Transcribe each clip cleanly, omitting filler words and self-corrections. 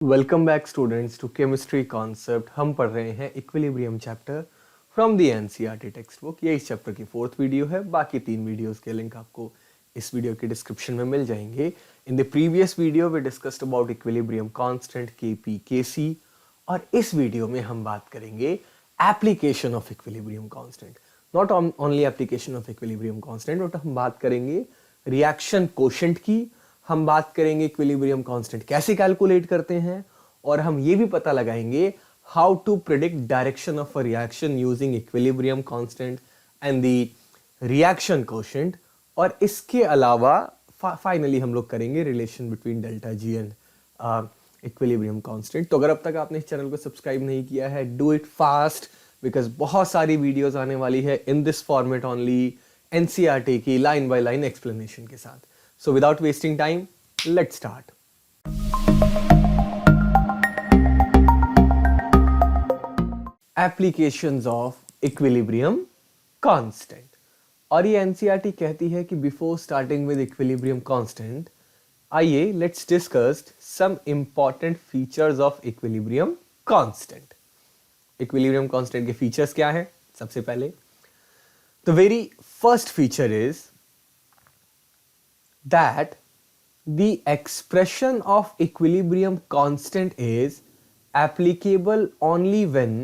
Welcome back students to chemistry concept. हम पढ़ रहे हैं equilibrium chapter from the NCERT text book. ये इस चैप्टर की 4th वीडियो है। बाकी 3 वीडियोस के लिंक आपको इस वीडियो के डिस्क्रिप्शन में मिल जाएंगे। In the previous video we discussed about equilibrium constant KP KC, और इस वीडियो में हम बात करेंगे application of equilibrium constant. Not only application of equilibrium constant, but हम बात करेंगे रिएक्शन कोशेंट की। हम बात करेंगे इक्विलिब्रियम कांस्टेंट कैसे कैलकुलेट करते हैं, और हम ये भी पता लगाएंगे how to predict direction of a reaction using equilibrium constant and the reaction quotient. और इसके अलावा फाइनली हम लोग करेंगे relation between delta G and equilibrium constant. तो अगर अब तक आपने इस चैनल को सब्सक्राइब नहीं किया है, डू इट फास्ट, बिकॉज बहुत सारी वीडियोस आने वाली है in this format only, NCERT की लाइन बाय लाइन एक्सप्लेनेशन के साथ। So without wasting time, let's start. Applications of equilibrium constant. और ये एनसीईआरटी कहती है कि before starting with equilibrium constant, आइए let's discuss some important features of equilibrium constant. Equilibrium constant के फीचर्स क्या है? सबसे पहले the very first feature is that the expression of equilibrium constant is applicable only when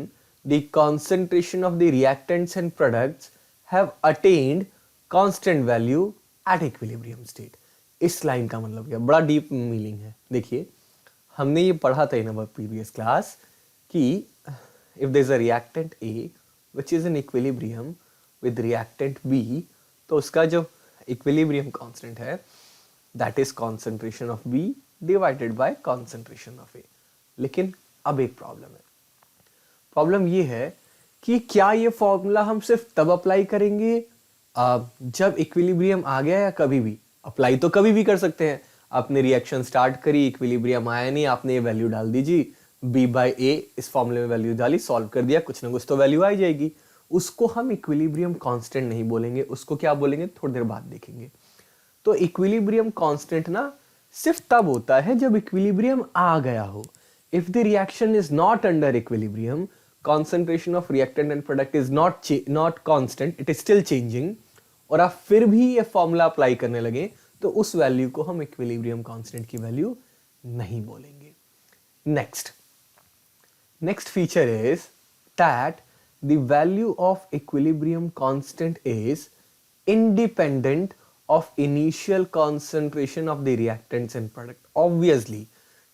the concentration of the reactants and products have attained constant value at equilibrium state. इस line का मतलब क्या? बड़ा deep meaning है। देखिए, हमने ये पढ़ा था इन अवर प्रीवियस क्लास कि if there is a reactant A which is in equilibrium with reactant B, तो उसका जो इक्विलिब्रियम कांस्टेंट है that is concentration of B divided by concentration of A. लेकिन अब एक प्रॉब्लम है। प्रॉब्लम ये है कि क्या ये फॉर्मूला हम सिर्फ तब अप्लाई करेंगे जब इक्विलिब्रियम आ गया, या कभी भी? अप्लाई तो कभी भी कर सकते हैं। आपने रिएक्शन स्टार्ट करी, इक्विलिब्रियम आया नहीं, आपने ये वैल्यू डाल दीजिए बी बाई ए, इस फॉर्मूले में वैल्यू डाली, सॉल्व कर दिया, कुछ ना कुछ तो वैल्यू आ जाएगी। उसको हम इक्विलिब्रियम कांस्टेंट नहीं बोलेंगे, उसको क्या बोलेंगे थोड़ी देर बाद देखेंगे। तो इक्विलिब्रियम कांस्टेंट ना सिर्फ तब होता है जब इक्विलिब्रियम आ गया हो। If the reaction is not under equilibrium, concentration of reactant and product is not constant, it is still changing, और आप फिर भी ये फॉर्मूला अप्लाई करने लगे, तो उस वैल्यू को हम इक्विलिब्रियम कांस्टेंट की वैल्यू नहीं बोलेंगे। Next feature is that the value of equilibrium constant is independent of initial concentration of the reactants and product. Obviously,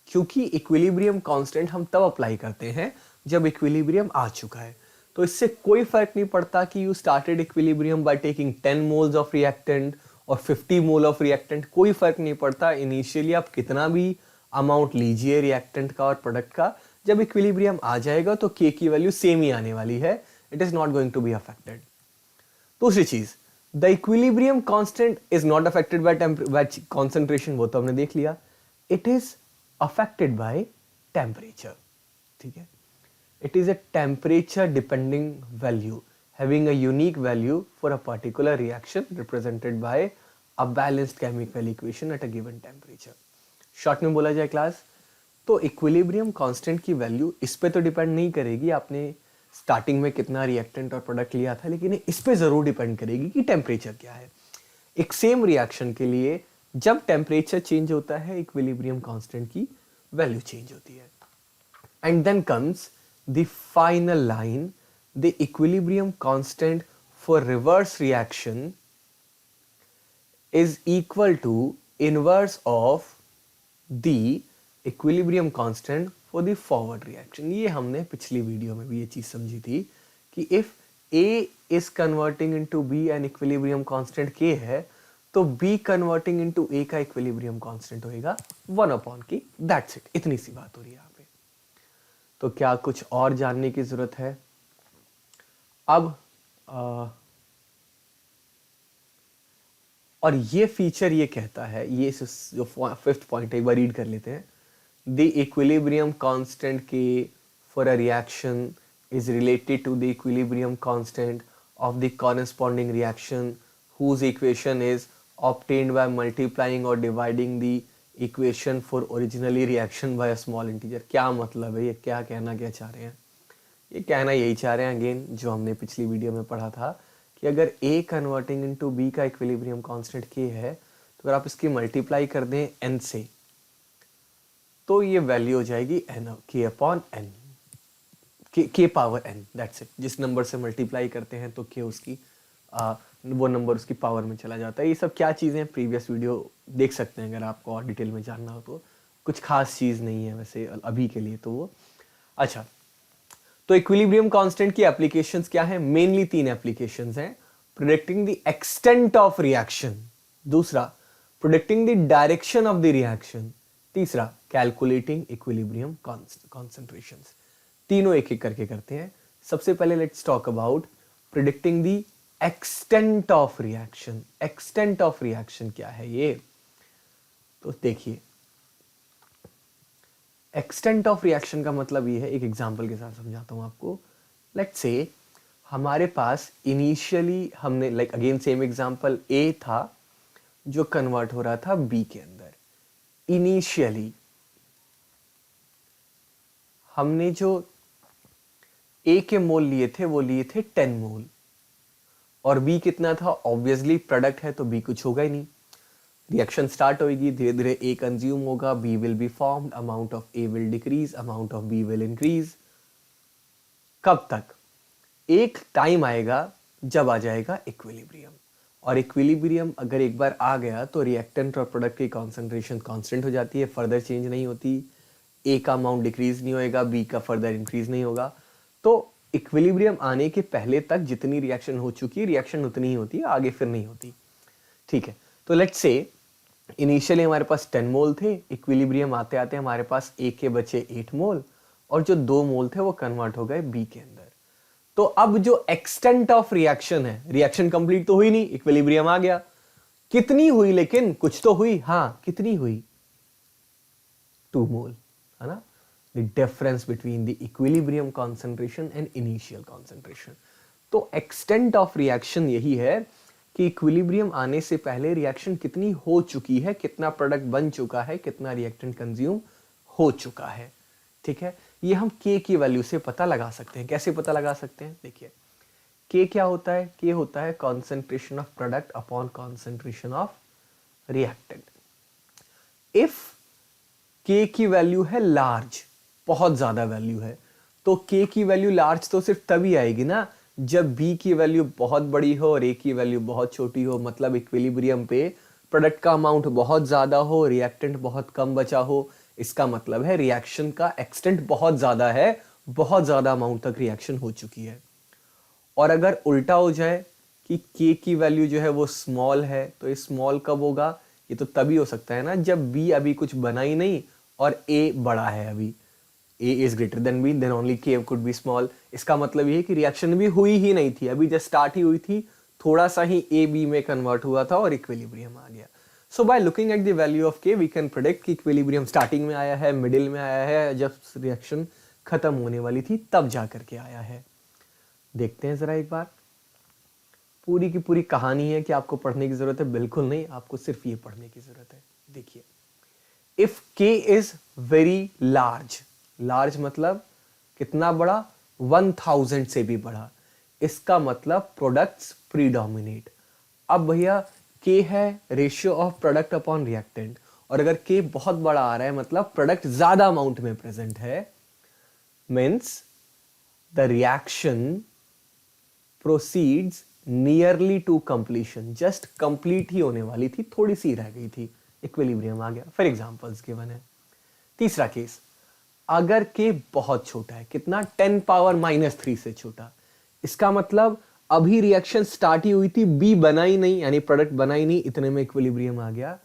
क्योंकि equilibrium constant हम तब अप्लाई करते हैं जब equilibrium आ चुका है। तो इससे कोई फर्क नहीं पड़ता कि you started equilibrium by taking 10 moles of reactant और 50 mole of reactant, कोई फर्क नहीं पड़ता। इनिशियली आप कितना भी अमाउंट लीजिए रिएक्टेंट का और प्रोडक्ट का, जब इक्विलिब्रियम आ जाएगा तो K की वैल्यू सेम ही आने वाली है। It is not going to be affected. दूसरी चीज, the equilibrium constant is not affected by concentration, वो तो हमने देख लिया। It is affected by temperature. ठीक है, it is a temperature depending value having a unique value for a particular reaction represented by a balanced chemical equation at a given temperature. Short में बोला जाए क्लास, तो equilibrium constant की value इस पे तो डिपेंड नहीं करेगी आपने स्टार्टिंग में कितना रिएक्टेंट और प्रोडक्ट लिया था, लेकिन इस पे जरूर डिपेंड करेगी कि टेम्परेचर क्या है। एक सेम रिएक्शन के लिए जब टेम्परेचर चेंज होता है, इक्विलिब्रियम कांस्टेंट की वैल्यू चेंज होती है। And then comes the final line, the equilibrium constant for reverse reaction is equal to inverse of the equilibrium constant for the forward reaction. ये हमने पिछली वीडियो में भी ये चीज समझी थी कि if A is converting into B and equilibrium constant K है, तो B converting into A का equilibrium constant होएगा 1/K। That's it, इतनी सी बात हो रही है यहाँ पे। तो क्या कुछ और जानने की जरूरत है? अब और ये फीचर ये कहता है, ये जो 5th पॉइंट एक बार रीड कर लेते हैं। द इक्विलिब्रियम कांस्टेंट के for a reaction is related to the equilibrium constant of the corresponding reaction whose equation is obtained by multiplying or dividing the equation for originally reaction by a small integer. क्या मतलब है, ये क्या कहना क्या चाह रहे हैं? ये कहना यही चाह रहे हैं अगेन जो हमने पिछली वीडियो में पढ़ा था कि अगर A कन्वर्टिंग इनटू B का इक्विलिब्रियम कांस्टेंट K है, तो अगर आप इसकी मल्टीप्लाई कर दें n से, तो ये वैल्यू हो जाएगी n K upon n, K power n, that's it. जिस नंबर से मल्टीप्लाई करते हैं तो K उसकी वो नंबर उसकी पावर में चला जाता है। ये सब क्या चीज़ें हैं, प्रीवियस वीडियो देख सकते हैं अगर आपको और डिटेल में जानना हो तो। कुछ खास चीज़ नहीं है वैसे अभी के लिए तो वो। अच्छा, तो इक्विलिब्रियम कांस्टेंट की एप्लीकेशंस क्या है? मेनली 3 एप्लीकेशंस हैं। Predicting the extent of reaction, दूसरा predicting the direction of the reaction, तीसरा कैलकुलेटिंग इक्विलिब्रियम कॉन्सेंट्रेशंस। तीनों एक एक करके करते हैं। सबसे पहले let's talk about predicting the extent of reaction. Extent of reaction क्या है ये? तो देखिए, एक्सटेंट ऑफ रिएक्शन का मतलब ये है, एक एग्जांपल के साथ समझाता हूं आपको। लेट्स से हमारे पास इनिशियली हमने लाइक अगेन सेम एग्जांपल, ए था जो कन्वर्ट हो रहा था बी के अंदर। इनिशियली हमने जो ए के मोल लिए थे वो लिए थे 10 मोल, और बी कितना था? ऑब्वियसली प्रोडक्ट है तो बी कुछ होगा ही नहीं। रिएक्शन स्टार्ट होगी, धीरे धीरे ए कंज्यूम होगा, B will be formed, amount of A will decrease, amount of B will increase. कब तक? एक टाइम आएगा जब आ जाएगा इक्विलिब्रियम, और इक्विलिब्रियम अगर एक बार आ गया तो रिएक्टेंट और प्रोडक्ट की कॉन्सेंट्रेशन कांस्टेंट हो जाती है, फर्दर चेंज नहीं होती। ए का अमाउंट डिक्रीज नहीं होएगा, बी का फर्दर इंक्रीज नहीं होगा। तो इक्विलिब्रियम आने के पहले तक जितनी रिएक्शन हो चुकी है, रिएक्शन उतनी ही होती है, आगे फिर नहीं होती। ठीक है, तो लेट्स से इनिशियली हमारे पास 10 मोल थे, इक्विलिब्रियम आते आते हमारे पास ए के बचे 8 मोल, और जो 2 मोल थे वो कन्वर्ट हो गए बी के अंदर। तो अब जो एक्सटेंट ऑफ रिएक्शन है, रिएक्शन कंप्लीट तो हुई नहीं, इक्विलिब्रियम आ गया। कितनी हुई? लेकिन कुछ तो हुई। हाँ, कितनी हुई? 2 मोल, है ना? The difference between the equilibrium concentration and initial concentration. तो एक्सटेंट ऑफ रिएक्शन यही है कि इक्विलिब्रियम आने से पहले रिएक्शन कितनी हो चुकी है, कितना प्रोडक्ट बन चुका है, कितना रिएक्टेंट कंज्यूम हो चुका है। ठीक है, ये हम K की वैल्यू से पता लगा सकते हैं। कैसे पता लगा सकते हैं? देखिए, K क्या होता है? K होता है concentration of product upon concentration of reactant. If K की वैल्यू है लार्ज, बहुत ज्यादा वैल्यू है, तो K की वैल्यू लार्ज तो सिर्फ तभी आएगी ना जब B की वैल्यू बहुत बड़ी हो और A की वैल्यू बहुत छोटी हो। मतलब इक्विलिब्रियम पे प्रोडक्ट का अमाउंट बहुत ज्यादा हो, रिएक्टेंट बहुत कम बचा हो। इसका मतलब है रिएक्शन का एक्सटेंट बहुत ज्यादा है, बहुत ज्यादा अमाउंट तक रिएक्शन हो चुकी है। और अगर उल्टा हो जाए कि K की वैल्यू जो है वो स्मॉल है, तो ये स्मॉल कब होगा? ये तो तभी हो सकता है ना जब B अभी कुछ बना ही नहीं और A बड़ा है। अभी A is greater than B, then only K could be small। इसका मतलब ये है कि रिएक्शन भी हुई ही नहीं थी, अभी जस्ट स्टार्ट ही हुई थी, थोड़ा सा ही A B में कन्वर्ट हुआ था और इक्विलिब्रियम आ गया। So by looking at the value of K we can predict कि इक्विलिब्रियम स्टार्टिंग में आया है, मिडिल में आया है, जब रिएक्शन खत्म होने वाली थी तब जा करके आया है। देखते हैं जरा एक बार। पूरी की पूरी कहानी है कि आपको पढ़ने की जरूरत है? बिल्कुल नहीं, आपको सिर्फ ये पढ़ने की जरूरत है। देखिए, if K is very large, large मतलब कितना बड़ा? 1000 से भी बड़ा। इसका मतलब प्रोडक्ट्स प्रीडोमिनेट। अब भैया K है ratio of product upon reactant, और अगर K बहुत बड़ा आ रहा है मतलब प्रोडक्ट ज्यादा अमाउंट में प्रेजेंट है, means the reaction proceeds nearly to completion. Just complete ही होने वाली थी, थोड़ी सी रह गई थी, इक्विलिब्रियम आ गया। फॉर एग्जांपल्स गिवन है। तीसरा केस, अगर K बहुत छोटा है, कितना? 10 पावर -3 से छोटा। इसका मतलब अभी रिएक्शन स्टार्ट ही हुई थी, B बना ही नहीं, यानी प्रोडक्ट बना ही नहीं, इतने में इक्विलिब्रियम आ गया।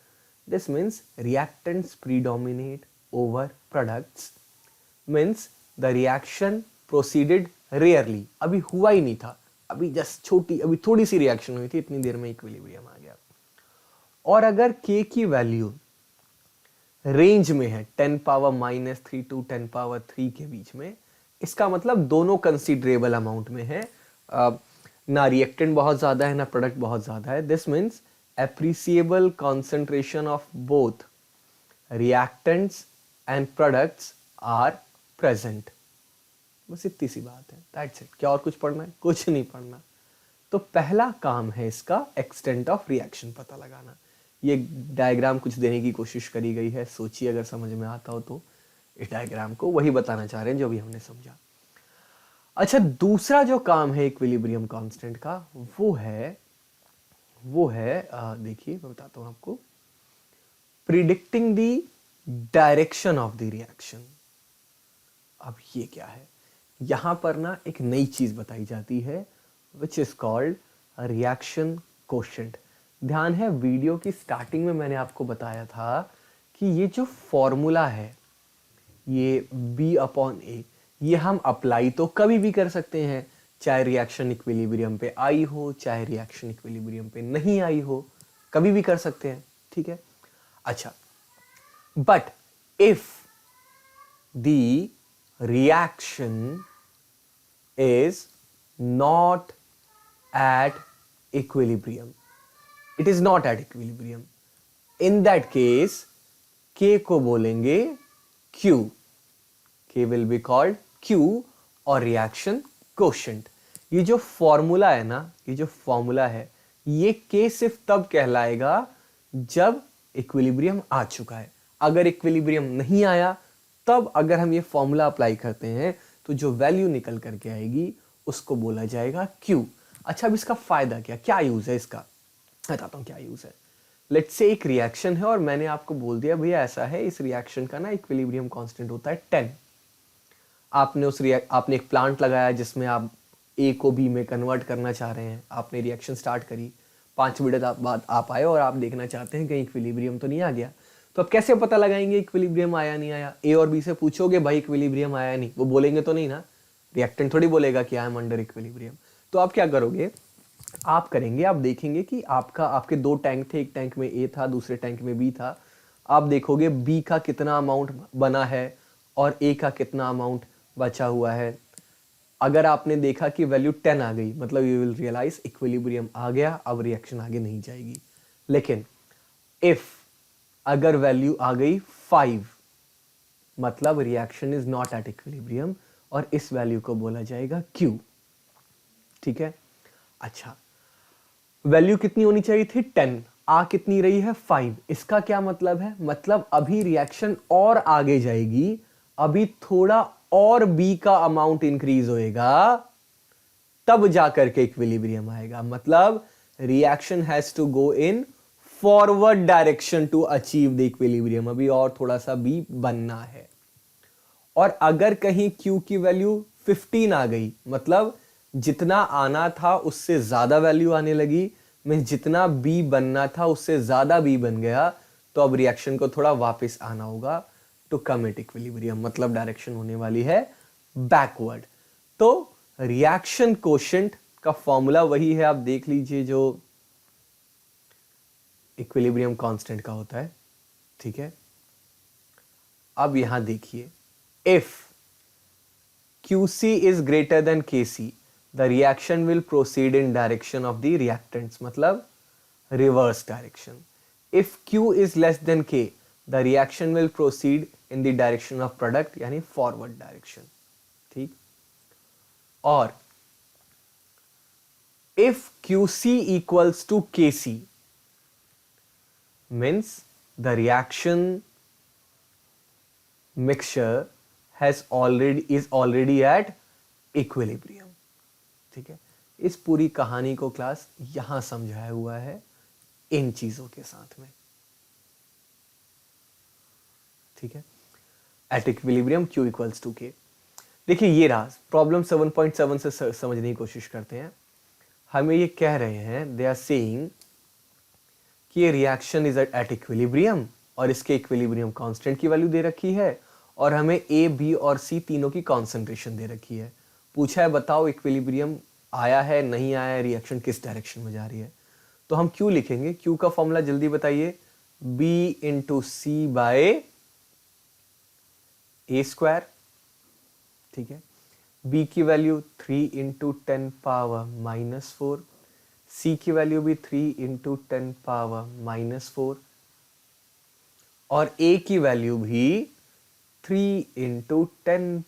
This means reactants predominate over products, means the reaction proceeded rarely. अभी हुआ ही नहीं था, अभी जस्ट छोटी, अभी थोड़ी सी रिएक्शन हुई थी, इतनी देर में इक्विलिब्रियम आ गया। और अगर K की वैल्यू रेंज में है 10 पावर -3 टू 10 पावर 3 के बीच में, इसका मतलब दोनों कंसीडरेबल अमाउंट में है, ना रिएक्टेंट बहुत ज्यादा है ना प्रोडक्ट बहुत ज्यादा है। This means appreciable concentration of both reactants and products are present. बस इतनी सी बात है, दैट्स इट। क्या और कुछ पढ़ना है? कुछ नहीं पढ़ना। तो पहला काम है इसका एक्सटेंट ऑफ रिएक्शन पता लगाना। ये डायग्राम कुछ देने की कोशिश करी गई है, सोचिए अगर समझ में आता हो तो इस डायग्राम को वही बताना चाह रहे हैं जो भी हमने समझा। अच्छा, दूसरा जो काम है इक्विलिब्रियम कांस्टेंट का वो है देखिए मैं बताता हूं आपको, predicting the direction of the reaction. अब ये क्या है? यहां पर ना एक नई चीज बताई जाती है which is called reaction quotient. ध्यान है, वीडियो की स्टार्टिंग में मैंने आपको बताया था कि ये जो फॉर्मूला है ये B/A, ये हम अप्लाई तो कभी भी कर सकते हैं, चाहे रिएक्शन इक्विलिब्रियम पे आई हो चाहे रिएक्शन इक्विलिब्रियम पे नहीं आई हो, कभी भी कर सकते हैं, ठीक है। अच्छा, but if the reaction is not at equilibrium, it is not at equilibrium, in that case K को बोलेंगे Q, K will be called Q और reaction quotient। ये जो फॉर्मूला है ना, ये जो फॉर्मूला है ये K सिर्फ तब कहलाएगा जब इक्विलिब्रियम आ चुका है। अगर इक्विलिब्रियम नहीं आया तब अगर हम ये फॉर्मूला अप्लाई करते हैं तो जो वैल्यू निकल करके आएगी उसको बोला जाएगा Q। अच्छा, अब इसका फायदा क्या यूज है इसका, बताता हूं क्या यूज है। लेट्स से एक रिएक्शन है और मैंने आपको बोल दिया भैया ऐसा है, इस रिएक्शन का ना इक्विलिब्रियम कांस्टेंट होता है 10। आपने एक प्लांट लगाया जिसमें आप A को B में कन्वर्ट करना चाह रहे हैं, आपने रिएक्शन स्टार्ट करी, 5 मिनट बाद आप आए और आप देखना चाहते हैं कहीं इक्विलिब्रियम तो नहीं आ गया। तो अब कैसे पता लगाएंगे इक्विलिब्रियम आया नहीं आया? A और B से पूछोगे भाई इक्विलिब्रियम आया नहीं, वो बोलेंगे तो नहीं ना, रिएक्टेंट थोड़ी बोलेगा कि आई एम अंडर इक्विलिब्रियम। तो आप क्या करोगे, आप करेंगे, आप देखेंगे कि आपके 2 टैंक थे, एक टैंक में A था दूसरे टैंक में B था। आप देखोगे B का कितना अमाउंट बना है और A का कितना अमाउंट बचा हुआ है। अगर आपने देखा कि वैल्यू 10 आ गई, मतलब यू विल रियलाइज इक्विलिब्रियम आ गया, अब रिएक्शन आगे नहीं जाएगी। लेकिन इफ अगर वैल्यू आ गई 5, मतलब reaction is not at equilibrium और इस वैल्यू को बोला जाएगा Q, ठीक है। अच्छा, वैल्यू कितनी होनी चाहिए थी 10, आ कितनी रही है 5। इसका क्या मतलब है, मतलब अभी रिएक्शन और आगे जाएगी, अभी थोड़ा और B का अमाउंट इंक्रीज होएगा तब जाकर के इक्विलिब्रियम आएगा। मतलब reaction has to go in forward direction to achieve the equilibrium, अभी और थोड़ा सा B बनना है। और अगर कहीं Q की वैल्यू 15 आ गई, मतलब जितना आना था उससे ज्यादा वैल्यू आने लगी, मैं जितना B बनना था उससे ज्यादा B बन गया, तो अब रिएक्शन को थोड़ा वापस आना होगा टू कम एट इक्विलिब्रियम, मतलब डायरेक्शन होने वाली है बैकवर्ड। तो रिएक्शन कोशेंट का फॉर्मूला वही है, आप देख लीजिए जो इक्विलिब्रियम कांस्टेंट का होता है, ठीक है। अब यहां देखिए, if QC is greater than KC, the reaction will proceed in direction of the reactants, मतलब reverse direction. If Q is less than K, the reaction will proceed in the direction of product, यानी forward direction, ठीक। और if QC equals to KC, means the reaction mixture is already at equilibrium, ठीक है। इस पूरी कहानी को class यहां समझाया हुआ है इन चीजों के साथ में, ठीक है। At equilibrium Q equals to K। देखिए ये रहा प्रॉब्लम 7.7 से समझने की कोशिश करते हैं। हमें ये कह रहे हैं, दे आर सेइंग कि ये रिएक्शन इज एट इक्विलिब्रियम और इसके इक्विलिब्रियम कांस्टेंट की वैल्यू दे रखी है और हमें A, B और C तीनों की कॉन्सेंट्रेशन दे रखी है। पूछा है बताओ इक्विलिब्रियम आया है नहीं आया है, रिएक्शन किस डायरेक्शन में जा रही है। तो हम Q लिखेंगे, Q का फॉर्मूला जल्दी बताइए, B into C by A square, ठीक है। B की वैल्यू 3 इंटू 10 पावर -4, C की वैल्यू भी 3 इंटू 10 पावर -4 और a की वैल्यू भी 3 इंटू 10⁻⁻⁴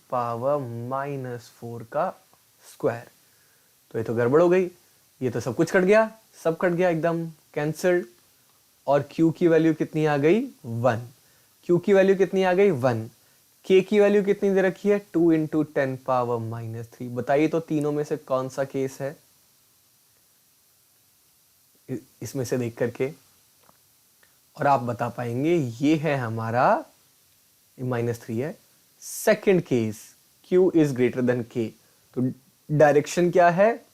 का स्क्वायर। तो ये तो गड़बड़ हो गई, ये तो सब कुछ कट गया, सब कट गया एकदम कैंसल्ड। और q की वैल्यू कितनी आ गई 1, q की वैल्यू कितनी आ गई 1, k की वैल्यू कितनी दे रखी है 2 इंटू 10⁻⁻3। बताइए तो तीनों में से कौन सा केस है इसमें से देख करके, और आप बता पाएंगे ये है हमारा -3 है। Second case q is greater than k, तो डायरेक्शन क्या है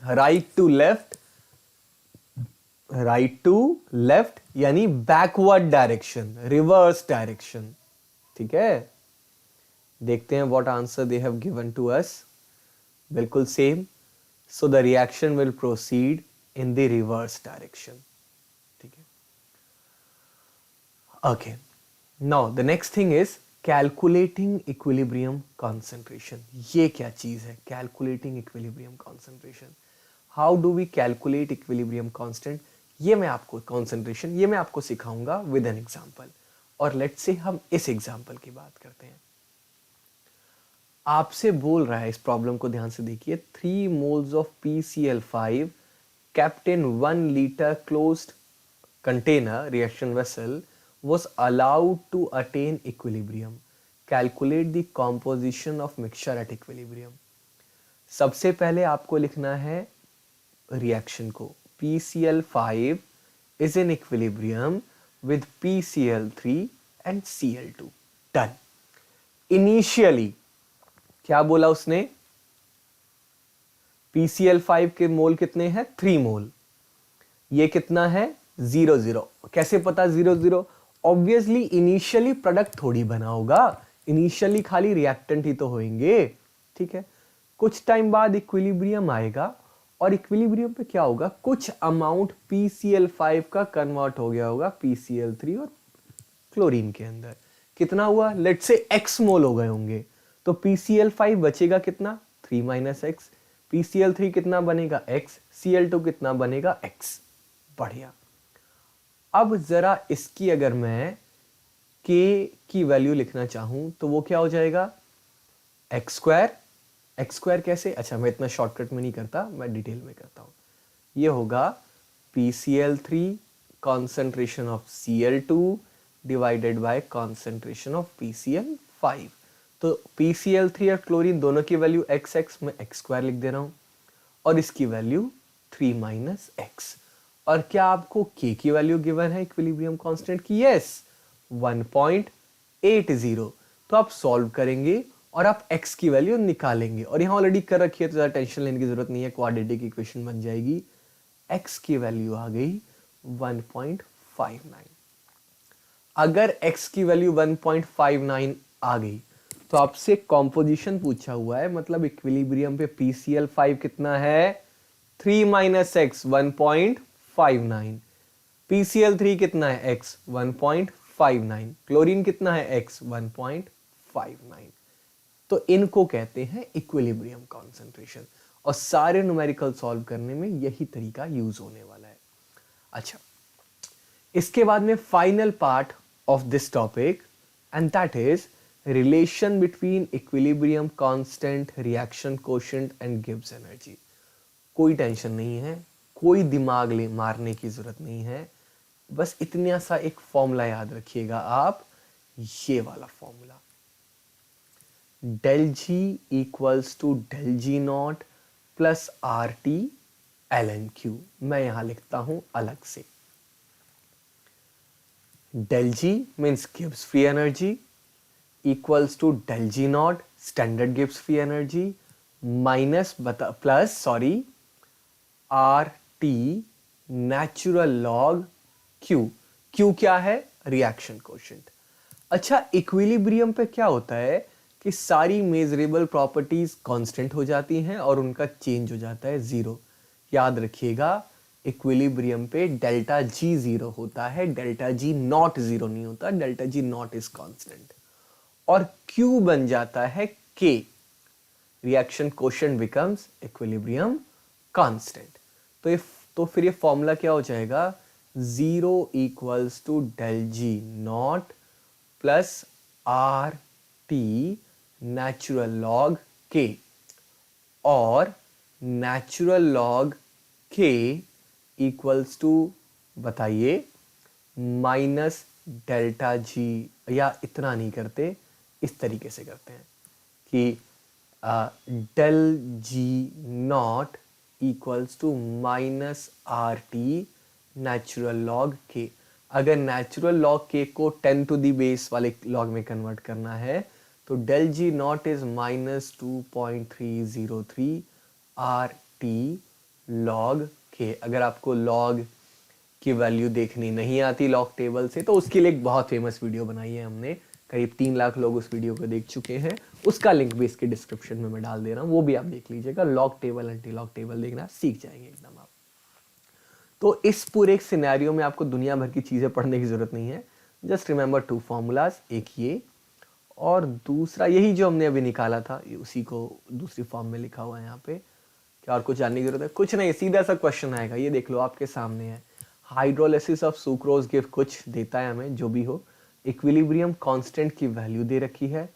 right to left, right to left यानी बैकवर्ड डायरेक्शन, रिवर्स डायरेक्शन। ठीक है, देखते हैं what answer they have given to us. बिल्कुल same, so the reaction will proceed in the reverse direction. ठीक है, okay, now the next thing is calculating equilibrium concentration. ये क्या चीज है calculating equilibrium concentration? How do we calculate equilibrium constant? ये मैं आपको कॉन्सेंट्रेशन ये मैं आपको सिखाऊंगा विद एन एग्जांपल। और लेट्स से हम इस एग्जांपल की बात करते हैं। आपसे बोल रहा है, इस प्रॉब्लम को ध्यान से देखिए, 3 moles of PCl5 kept in 1 liter closed container reaction vessel was allowed to attain equilibrium. Calculate the composition of mixture at equilibrium. सबसे पहले आपको लिखना है रिएक्शन को, PCl5 is in equilibrium with PCl3 and Cl2. Done. Initially क्या बोला उसने, PCl5 के मोल कितने हैं 3 मोल, ये कितना है 0 0। कैसे पता 0 0? ऑब्वियसली इनिशियली प्रोडक्ट थोड़ी बना होगा, इनिशियली खाली रिएक्टेंट ही तो होंगे। ठीक है, कुछ टाइम बाद इक्विलिब्रियम आएगा और इक्विलिब्रियम पे क्या होगा, कुछ अमाउंट PCl5 का कन्वर्ट हो गया होगा PCl3 और क्लोरीन के अंदर। कितना हुआ, लेट्स से x मोल हो गए होंगे, तो PCl5 बचेगा कितना 3 - x, PCl3 कितना बनेगा x, Cl2 कितना बनेगा x। बढ़िया। अब जरा इसकी अगर मैं k की वैल्यू लिखना चाहूं तो वो क्या हो जाएगा x स्क्वायर कैसे, अच्छा मैं इतना शॉर्टकट में नहीं करता, मैं डिटेल में करता हूं। ये होगा PCl3 concentration of Cl2 divided by concentration of PCl5। तो PCl3 और क्लोरीन दोनों की वैल्यू x में x स्क्वायर लिख दे रहा हूं, और इसकी वैल्यू 3 - x। और क्या आपको k की वैल्यू गिवन है इक्विलिब्रियम कांस्टेंट की? यस, 1.80। तो आप सॉल्व करेंगे और आप x की वैल्यू निकालेंगे, और यहां ऑलरेडी कर रखी है तो ज्यादा टेंशन लेने की जरूरत नहीं है, क्वाड्रेटिक इक्वेशन बन जाएगी। x की वैल्यू आ गई 1.59। अगर x की वैल्यू 1.59 आ गई तो आपसे कॉम्पोजिशन पूछा हुआ है, मतलब इक्विलिब्रियम पे PCl5 कितना है 3 - x 1.59, PCl3 कितना है x 1.59, क्लोरीन कितना है x 1.59। तो इनको कहते हैं इक्विलिब्रियम कॉन्सेंट्रेशन, और सारे न्यूमेरिकल सॉल्व करने में यही तरीका यूज होने वाला है। अच्छा, इसके बाद में final part of this topic, and that is relation between equilibrium constant, reaction quotient and Gibbs energy. कोई टेंशन नहीं है, कोई दिमाग मारने की जरूरत नहीं है, बस इतना सा एक फॉर्मूला याद रखिएगा आप, ये वाला formula, del G equals to del G naught plus RT ln Q। मैं यहां लिखता हूं अलग से, del G means Gibbs free energy equals to del G naught standard Gibbs free energy plus RT natural log Q। Q क्या है, reaction quotient. अच्छा, equilibrium पे क्या होता है कि सारी मेजरेबल प्रॉपर्टीज कांस्टेंट हो जाती हैं और उनका चेंज हो जाता है जीरो। याद रखिएगा, इक्विलिब्रियम पे डेल्टा G जीरो होता है, डेल्टा G नॉट जीरो नहीं होता, delta G naught is constant, और Q बन जाता है K, reaction quotient becomes equilibrium constant. तो फिर ये फॉर्मूला क्या हो जाएगा, 0 equals to del G naught plus R T natural log K, और natural log K equals to बताइए माइनस डेल्टा जी, या इतना नहीं करते, इस तरीके से करते हैं कि del G naught equals to minus R T natural log K. अगर नेचुरल लॉग के को 10 टू दी बेस वाले लॉग में कन्वर्ट करना है तो del G naught is -2.303 R T log K. अगर आपको लॉग की वैल्यू देखनी नहीं आती लॉग टेबल से तो उसके लिए एक बहुत फेमस वीडियो बनाई है हमने, करीब 3 लाख लोग उस वीडियो को देख चुके हैं, उसका लिंक भी इसके डिस्क्रिप्शन में मैं डाल दे रहा हूँ, वो भी आप देख लीजिएगा। Log table anti log table देखना सीख जाएंगे एकदम आप। तो इस पूरे सिनेरियो में आपको दुनिया भर की चीज़ें पढ़ने की ज़रूरत नहीं है, जस्ट रिमेंबर 2 फॉर्मूलाज, एक ये और दूसरा यही जो हमने अभी निकाला था, उसी को दूसरी फॉर्म में लिखा हुआ है यहाँ पे। क्या और कुछ जानने की जरूरत है? कुछ नहीं, सीधा सा क्वेश्चन आएगा, ये देख लो आपके सामने है। हाइड्रोलिसिस ऑफ सुक्रोज गिव कुछ देता है हमें, जो भी हो, इक्विलिब्रियम कांस्टेंट की वैल्यू दे रखी है,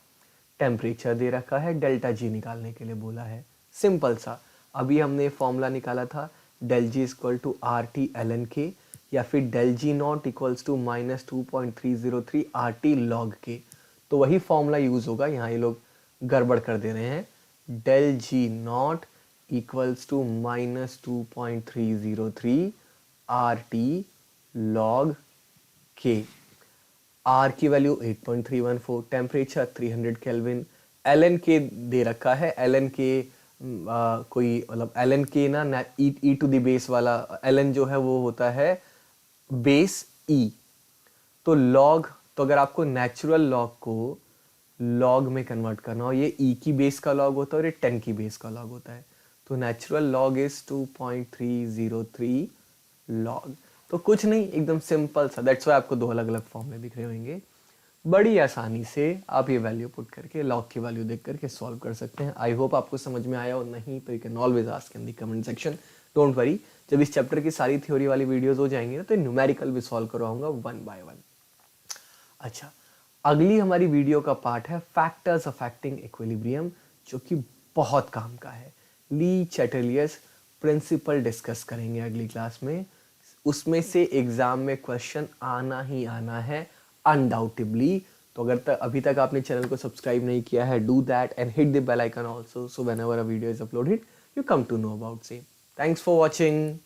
टेम्परेचर दे रखा है, डेल्टा जी निकालने के लिए बोला है। सिंपल सा, अभी हमने फॉर्मूला निकाला था del G equal to R T L N K, या फिर del G naught equals to -2.303 R T log K, तो वही फॉर्मूला यूज होगा। यहाँ ये लोग गड़बड़ कर दे रहे हैं, del G naught equals to -2.303 R T log K. R की value 8.314, temperature 300 kelvin, L N K दे रखा है। एल एन के कोई मतलब एल एन के ना ई टू द बेस वाला एल एन जो है वो होता है बेस ई, तो लॉग, तो अगर आपको नेचुरल लॉग को लॉग में कन्वर्ट करना हो, ये ई की बेस का लॉग होता है और ये 10 की बेस का लॉग होता है, तो नेचुरल लॉग इज 2.303 लॉग। तो कुछ नहीं, एकदम सिंपल सा, दैट्स वाई आपको 2 अलग अलग फॉर्म में दिख रहे होंगे। बड़ी आसानी से आप ये वैल्यू पुट करके लॉग की वैल्यू देख करके सॉल्व कर सकते हैं। आई होप आपको समझ में आया, और नहीं तो you can always ask in the comment section, don't worry. जब इस चैप्टर की सारी थ्योरी वाली वीडियोस हो जाएंगी ना तो न्यूमेरिकल भी सॉल्व करवाऊंगा 1 बाय 1। अच्छा, अगली हमारी वीडियो का पार्ट है फैक्टर्स अफेक्टिंग इक्विलिब्रियम, जो कि बहुत काम का है। ली चैटलियस प्रिंसिपल डिस्कस करेंगे अगली क्लास में, उसमें से एग्जाम में क्वेश्चन आना ही आना है अनडाउटेबली। तो अगर अभी तक आपने चैनल को सब्सक्राइब नहीं किया है, do that and hit the bell icon also, so whenever a video is uploaded you come to know about same. Thanks for watching.